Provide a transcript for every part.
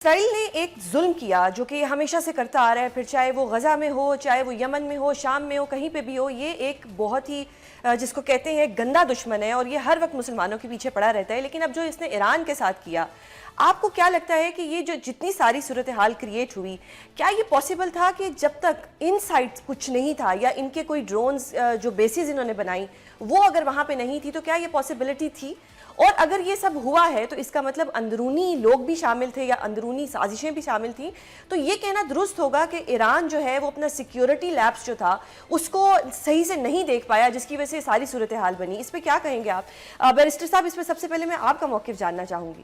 اسرائیل نے ایک ظلم کیا جو کہ ہمیشہ سے کرتا آ رہا ہے، پھر چاہے وہ غزہ میں ہو، چاہے وہ یمن میں ہو، شام میں ہو، کہیں پہ بھی ہو. یہ ایک بہت ہی جس کو کہتے ہیں گندا دشمن ہے، اور یہ ہر وقت مسلمانوں کے پیچھے پڑا رہتا ہے. لیکن اب جو اس نے ایران کے ساتھ کیا، آپ کو کیا لگتا ہے کہ یہ جو جتنی ساری صورتحال کریٹ ہوئی، کیا یہ پاسبل تھا کہ جب تک ان سائٹ کچھ نہیں تھا یا ان کے کوئی ڈرونز جو بیسز انہوں نے بنائی وہ اگر وہاں پہ نہیں تھی، تو کیا یہ پاسبلٹی تھی؟ اور اگر یہ سب ہوا ہے تو اس کا مطلب اندرونی لوگ بھی شامل تھے یا اندرونی سازشیں بھی شامل تھیں. تو یہ کہنا درست ہوگا کہ ایران جو ہے وہ اپنا سیکیورٹی لیپس جو تھا اس کو صحیح سے نہیں دیکھ پایا، جس کی وجہ سے ساری صورتحال بنی. اس پہ کیا کہیں گے آپ؟ بیرسٹر صاحب، اس پہ سب سے پہلے میں آپ کا موقف جاننا چاہوں گی.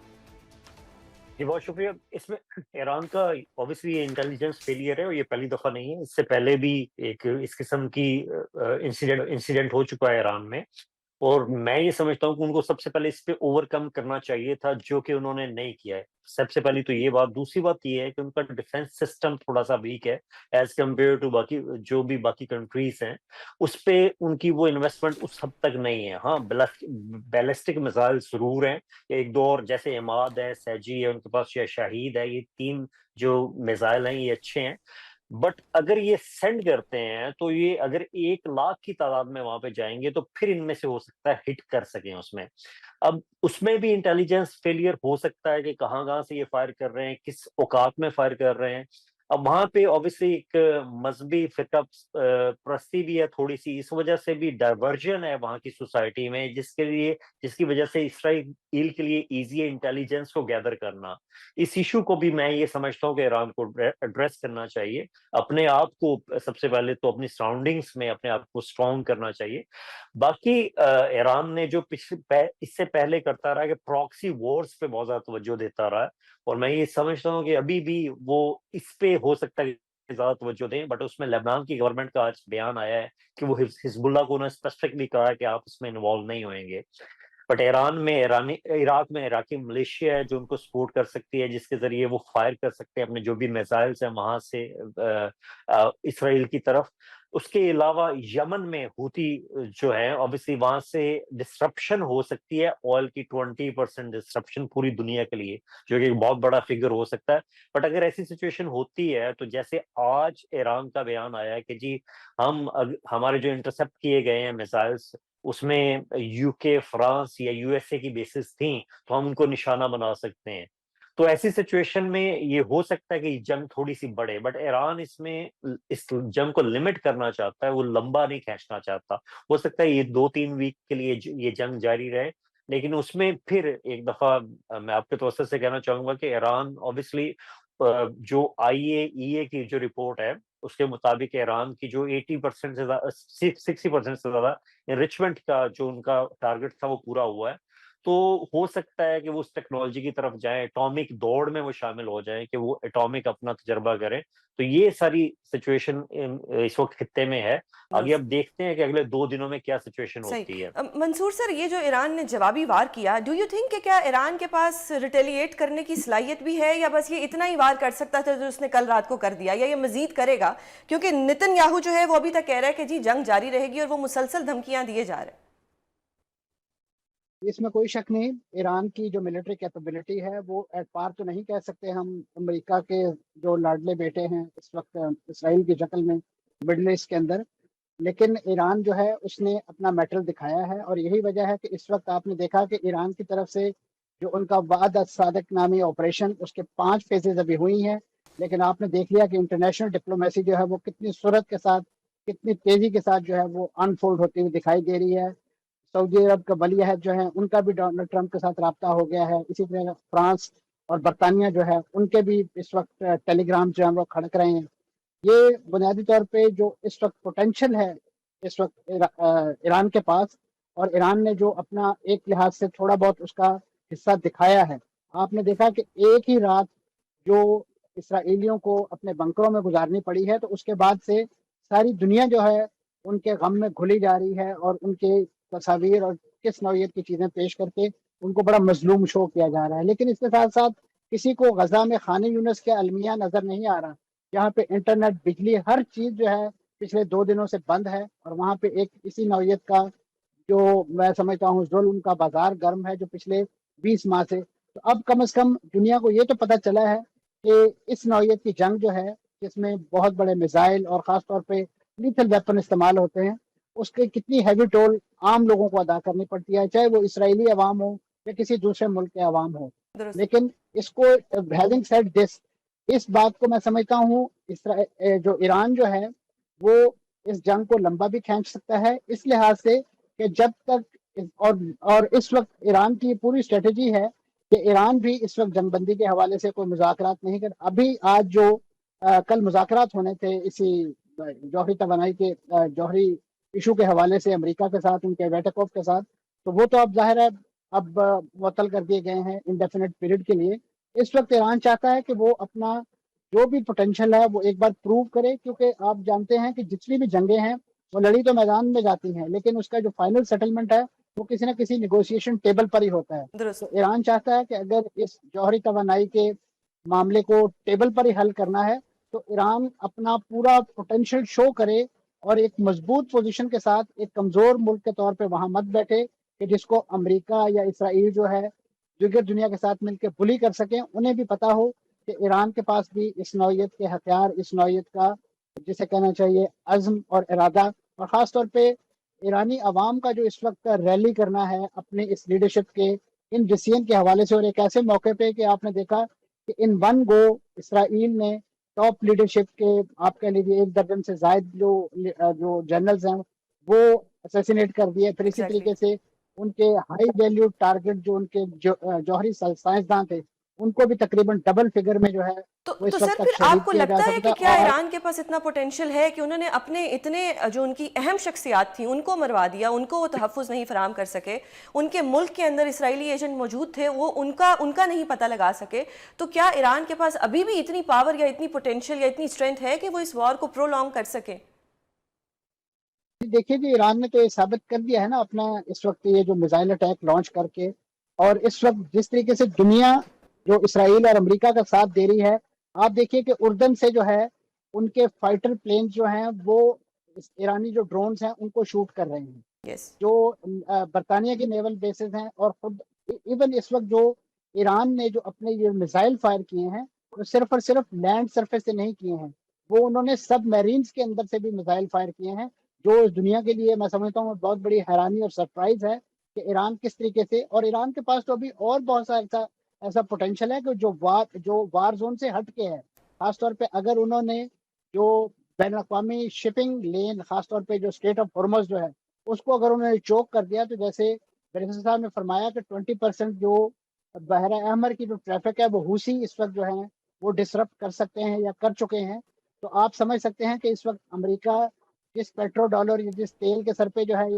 جی بہت شکریہ. اس میں ایران کا اوبیسلی انٹیلیجنس فیلئر ہے، اور یہ پہلی دفعہ نہیں ہے. اس سے پہلے بھی ایک اس قسم کی انسیڈنٹ ہو چکا ہے ایران میں، اور میں یہ سمجھتا ہوں کہ ان کو سب سے پہلے اس پہ اوور کم کرنا چاہیے تھا، جو کہ انہوں نے نہیں کیا ہے. سب سے پہلی تو یہ بات. دوسری بات یہ ہے کہ ان کا ڈیفenس سسٹم تھوڑا سا ویک ہے ایز کمپیئر ٹو باقی جو بھی باقی کنٹریز ہیں. اس پہ ان کی وہ انویسٹمنٹ اس حد تک نہیں ہے. ہاں، بیلسٹک میزائل ضرور ہیں، ایک دو اور جیسے عماد ہے، سیجی ہے، ان کے پاس شاہید ہے. یہ تین جو میزائل ہیں یہ اچھے ہیں، بٹ اگر یہ سینڈ کرتے ہیں تو یہ اگر 1 لاکھ کی تعداد میں وہاں پہ جائیں گے تو پھر ان میں سے ہو سکتا ہے ہٹ کر سکیں اس میں. اب اس میں بھی انٹیلیجنس فیلئر ہو سکتا ہے کہ کہاں کہاں سے یہ فائر کر رہے ہیں، کس اوقات میں فائر کر رہے ہیں. اب وہاں پہ اوبیسلی ایک مذہبی فرقہ پرستی بھی ہے تھوڑی سی، اس وجہ سے بھی ڈائیورژن ہے وہاں کی سوسائٹی میں، جس کی وجہ سے اسرائیل کے لیے ایزی ہے انٹیلیجنس کو گیدر کرنا. اس ایشو کو بھی میں یہ سمجھتا ہوں کہ ایران کو ایڈریس کرنا چاہیے. اپنے آپ کو سب سے پہلے تو اپنی سراؤنڈنگس میں اپنے آپ کو اسٹرانگ کرنا چاہیے. باقی ایران نے جو اس سے پہلے کرتا رہا کہ پراکسی وارز پہ بہت زیادہ توجہ دیتا رہا ہے، اور میں یہ سمجھتا ہوں کہ ابھی بھی وہ اس پہ ہو سکتا ہے کہ زیادہ توجہ دیں. بٹ اس میں لبنان کی گورنمنٹ کا آج بیان آیا ہے کہ وہ حزب اللہ کو انہوں نے اسپیسیفکلی کہا ہے کہ آپ اس میں انوالو نہیں ہوئیں گے. بٹ ایران میں عراق میں عراقی ملیشیا ہے جو ان کو سپورٹ کر سکتی ہے، جس کے ذریعے وہ فائر کر سکتے ہیں اپنے جو بھی میزائلز ہیں وہاں سے اسرائیل کی طرف. اس کے علاوہ یمن میں ہوتی جو ہے اوبیسلی وہاں سے ڈسرپشن ہو سکتی ہے، آئل کی 20% ڈسرپشن پوری دنیا کے لیے، جو کہ ایک بہت بڑا فگر ہو سکتا ہے. بٹ اگر ایسی سچویشن ہوتی ہے تو جیسے آج ایران کا بیان آیا ہے کہ جی ہمارے جو انٹرسپٹ کیے گئے ہیں میزائلز اس میں یو کے، فرانس یا یو ایس اے کی بیسز تھیں، تو ہم ان کو نشانہ بنا سکتے ہیں. تو ایسی سچویشن میں یہ ہو سکتا ہے کہ یہ جنگ تھوڑی سی بڑھے، بٹ ایران اس جنگ کو لمٹ کرنا چاہتا ہے، وہ لمبا نہیں کھینچنا چاہتا. ہو سکتا ہے یہ 2-3 ویک کے لیے یہ جنگ جاری رہے، لیکن اس میں پھر ایک دفعہ میں آپ کے توسط سے کہنا چاہوں گا کہ ایران اوبیسلی جو IAEA کی جو رپورٹ ہے اس کے مطابق ایران کی جو 80% سے 60% سے زیادہ انریچمنٹ کا جو ان کا ٹارگٹ تھا وہ پورا ہوا ہے. تو ہو سکتا ہے کہ وہ اس ٹیکنالوجی کی طرف جائیں، اٹامک دوڑ میں وہ شامل ہو جائیں کہ وہ اٹامک اپنا تجربہ کریں. تو یہ ساری سچویشن اس وقت خطے میں ہے. آگے اب دیکھتے ہیں کہ اگلے 2 دنوں میں کیا سچویشن ہوتی ہے. صحیح. منصور سر، یہ جو ایران نے جوابی وار کیا، ڈو یو تھنک کہ کیا ایران کے پاس ریٹیلیٹ کرنے کی صلاحیت بھی ہے، یا بس یہ اتنا ہی وار کر سکتا تھا جو اس نے کل رات کو کر دیا، یا یہ مزید کرے گا؟ کیونکہ نتن یاہو جو ہے وہ ابھی تک کہہ رہا ہے کہ جی جنگ جاری رہے گی، اور وہ مسلسل دھمکیاں دیے جا رہے ہیں. اس میں کوئی شک نہیں، ایران کی جو ملٹری کیپیبلٹی ہے وہ ایٹ پار تو نہیں کہہ سکتے ہم. امریکہ کے جو لاڈلے بیٹے ہیں اس وقت اسرائیل کی شکل میں مڈل ایسٹ کے اندر، لیکن ایران جو ہے اس نے اپنا میٹل دکھایا ہے. اور یہی وجہ ہے کہ اس وقت آپ نے دیکھا کہ ایران کی طرف سے جو ان کا وعد الصادق نامی آپریشن، اس کے 5 فیزز ابھی ہوئی ہیں، لیکن آپ نے دیکھ لیا کہ انٹرنیشنل ڈپلومیسی جو ہے وہ کتنی سرعت کے ساتھ، کتنی تیزی کے ساتھ جو ہے وہ انفولڈ ہوتی ہوئی دکھائی دے رہی ہے. سعودی عرب کا ولی عہد جو ہے ان کا بھی ڈونلڈ ٹرمپ کے ساتھ رابطہ ہو گیا ہے. اسی طرح فرانس اور برطانیہ جو ہے ان کے بھی اس وقت ٹیلی گرام جو ہے وہ کھڑک رہے ہیں. یہ بنیادی طور پہ جو اس وقت پوٹینشیل ہے اس وقت ایران کے پاس، اور ایران نے جو اپنا ایک لحاظ سے تھوڑا بہت اس کا حصہ دکھایا ہے. آپ نے دیکھا کہ ایک ہی رات جو اسرائیلیوں کو اپنے بنکروں میں گزارنی پڑی ہے، تو اس کے بعد سے ساری دنیا جو ہے ان کے غم میں گھلی جا رہی ہے، اور ان کے تصاویر اور کس نوعیت کی چیزیں پیش کر کے ان کو بڑا مظلوم شو کیا جا رہا ہے. لیکن اس کے ساتھ ساتھ کسی کو غزہ میں خان یونس کے المیہ نظر نہیں آ رہا، جہاں پہ انٹرنیٹ، بجلی، ہر چیز جو ہے پچھلے 2 دنوں سے بند ہے. اور وہاں پہ ایک اسی نوعیت کا جو میں سمجھتا ہوں ظلم کا بازار گرم ہے جو پچھلے 20 ماہ سے. تو اب کم از کم دنیا کو یہ تو پتہ چلا ہے کہ اس نوعیت کی جنگ جو ہے جس میں بہت بڑے میزائل اور خاص طور پہ لیتھل ویپن استعمال ہوتے ہیں، اس کے کتنی ہیوی ٹول عام لوگوں کو ادا کرنی پڑتی ہے، چاہے وہ اسرائیلی عوام ہو یا کسی دوسرے ملک کے عوام ہو. درست. لیکن اس کو ہیونگ سیڈ دس، اس بات کو میں سمجھتا ہوں جو ایران جو ہے وہ اس جنگ کو لمبا بھی کھینچ سکتا ہے، اس لحاظ سے کہ جب تک اور اس وقت ایران کی پوری اسٹریٹجی ہے کہ ایران بھی اس وقت جنگ بندی کے حوالے سے کوئی مذاکرات نہیں کر. ابھی آج جو کل مذاکرات ہونے تھے اسی جوہری توانائی کے جوہری ایشو کے حوالے سے امریکہ کے ساتھ، ان کے ویٹکوف کے ساتھ، تو وہ تو اب ظاہر ہے اب معطل کر دیے گئے ہیں انڈیفینٹ پیریڈ کے لیے. اس وقت ایران چاہتا ہے کہ وہ اپنا جو بھی پوٹینشیل ہے وہ ایک بار پروو کرے، کیونکہ آپ جانتے ہیں کہ جتنی بھی جنگیں ہیں وہ لڑی تو میدان میں جاتی ہیں، لیکن اس کا جو فائنل سیٹلمنٹ ہے وہ کسی نہ کسی نیگوشیشن ٹیبل پر ہی ہوتا ہے. درست. تو ایران چاہتا ہے کہ اگر اس جوہری توانائی کے معاملے کو ٹیبل پر ہی حل کرنا ہے تو ایران اپنا پورا پوٹینشیل شو کرے اور ایک مضبوط پوزیشن کے ساتھ ایک کمزور ملک کے طور پہ وہاں مت بیٹھے کہ جس کو امریکہ یا اسرائیل جو ہے دیگر دنیا کے ساتھ مل کے بلی کر سکیں. انہیں بھی پتا ہو کہ ایران کے پاس بھی اس نوعیت کے ہتھیار، اس نوعیت کا جسے کہنا چاہیے عزم اور ارادہ، اور خاص طور پہ ایرانی عوام کا جو اس وقت ریلی کرنا ہے اپنے اس لیڈرشپ کے ان ڈسیزن کے حوالے سے، اور ایک ایسے موقع پہ کہ آپ نے دیکھا کہ ان ون گو اسرائیل نے ٹاپ لیڈرشپ کے آپ کہہ لیجیے 1 درجن سے زائد جو جنرلز ہیں وہ اسیسینیٹ کر دیے. پھر اسی Exactly. طریقے سے ان کے ہائی ویلیو ٹارگٹ جو ان کے جوہری سائنسداں تھے ان کو بھی تقریباً ڈبل فگر میں جو ہے تو وہ اس سر وقت پھر تک آپ شہید کو کیا جا لگتا ہے سکتا کہ کیا اور ایران کے پاس اتنا پوٹینشیل ہے کہ انہوں نے اپنے اتنے جو ان کی اہم شخصیات تھیں ان کو مروا دیا، ان کو وہ تحفظ نہیں فراہم کر سکے، ان کے ملک کے اندر اسرائیلی ایجنٹ موجود تھے وہ ان کا نہیں پتہ لگا سکے، تو کیا ایران کے پاس ابھی بھی اتنی پاور یا اتنی پوٹینشیل یا اتنی اسٹرینتھ ہے کہ وہ اس وار کو پرولونگ کر سکے؟ دیکھیے جی ایران نے تو یہ ثابت کر دیا ہے نا اپنا اس وقت یہ جو میزائل اٹیک لانچ کر کے، اور اس وقت جس طریقے سے دنیا جو اسرائیل اور امریکہ کا ساتھ دے رہی ہے، آپ دیکھیے کہ اردن سے جو ہے ان کے فائٹر پلینز جو ہیں وہ ایرانی جو ڈرونز ہیں ان کو شوٹ کر رہے ہیں، یس. جو برطانیہ کے نیول بیسز ہیں، اور خود ایون اس وقت جو ایران نے جو اپنے یہ میزائل فائر کیے ہیں وہ صرف اور صرف لینڈ سرفیس سے نہیں کیے ہیں، وہ انہوں نے سب میرینز کے اندر سے بھی میزائل فائر کیے ہیں، جو اس دنیا کے لیے میں سمجھتا ہوں بہت بڑی حیرانی اور سرپرائز ہے کہ ایران کس طریقے سے. اور ایران کے پاس تو ابھی اور بہت سا ایسا پوٹینشیل ہے کہ جو وار زون سے ہٹ کے ہے، خاص طور پہ اگر انہوں نے جو بین الاقوامی شپنگ لین، خاص طور پہ جو اسٹریٹ آف ہارمز جو ہے اس کو اگر انہوں نے چوک کر دیا، تو جیسے بریکسن صاحب نے فرمایا کہ 20% جو بحیرہ احمر کی جو ٹریفک ہے وہ حوثی اس وقت جو ہے وہ ڈسرپٹ کر سکتے ہیں یا کر چکے ہیں. تو آپ سمجھ سکتے ہیں کہ اس وقت امریکہ جس پیٹرو ڈالر یا جس تیل کے سر پہ جو ہے یہ